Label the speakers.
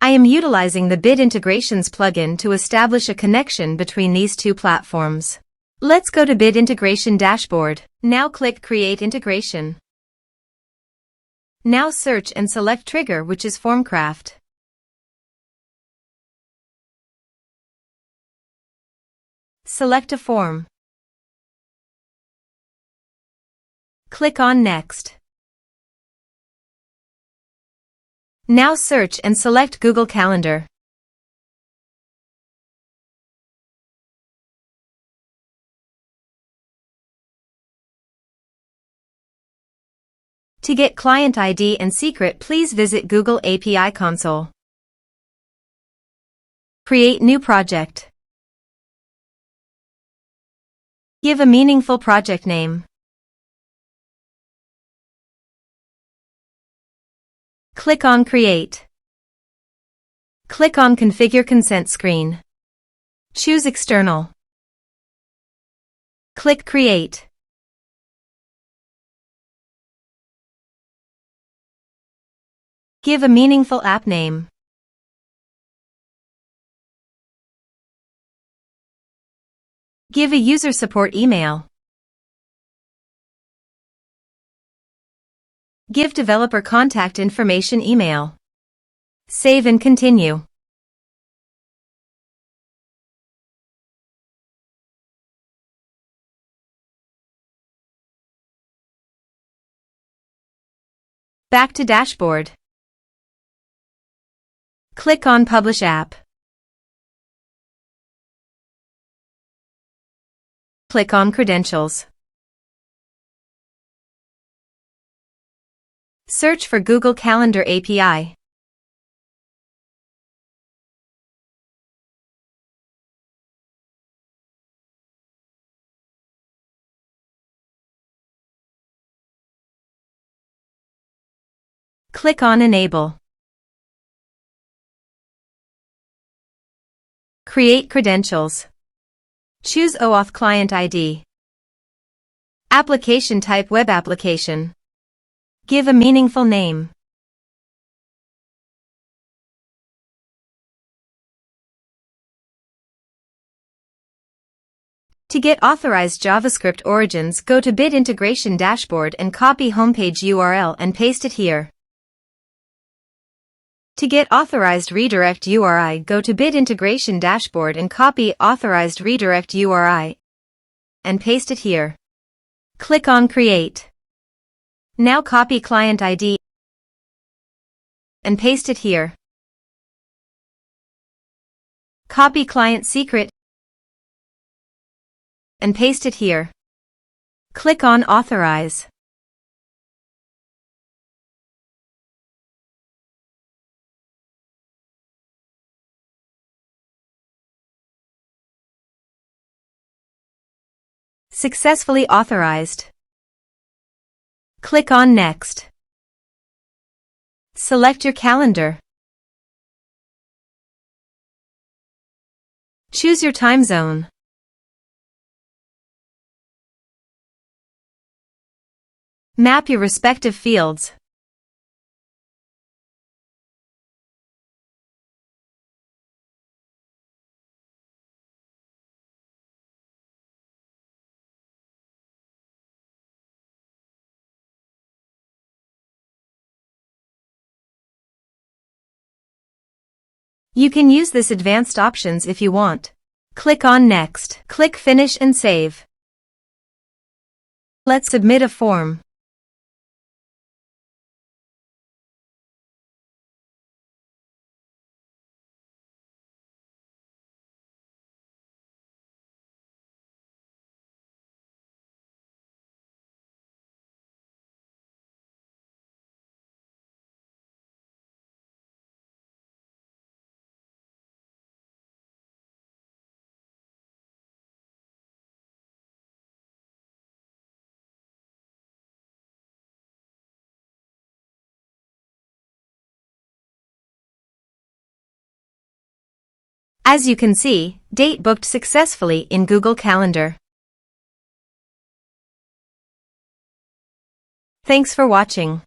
Speaker 1: I am utilizing the Bit Integrations plugin to establish a connection between these two platforms. Let's go to Bit Integration Dashboard. Now click Create Integration. Now search and select trigger, which is FormCraft. Select a form. Click on Next. Now search and select Google Calendar. To get client ID and secret, please visit Google API Console. Create new project. Give a meaningful project name. Click on Create. Click on Configure Consent screen. Choose External. Click Create. Give a meaningful app name. Give a user support email. Give developer contact information email. Save and continue. Back to dashboard. Click on Publish App. Click on Credentials. Search for Google Calendar API. Click on Enable. Create credentials. Choose OAuth Client ID. Application type Web application. Give a meaningful name. To get authorized JavaScript origins, go to Bit Integration Dashboard and copy homepage URL and paste it here. To get authorized redirect URI, go to Bit Integration Dashboard and copy authorized redirect URI and paste it here. Click on Create. Now copy client ID and paste it here. Copy client secret and paste it here. Click on Authorize. Successfully authorized. Click on Next. Select your calendar. Choose your time zone. Map your respective fields. You can use this advanced options if you want. Click on Next. Click Finish and Save. Let's submit a form. As you can see, date booked successfully in Google Calendar. Thanks for watching.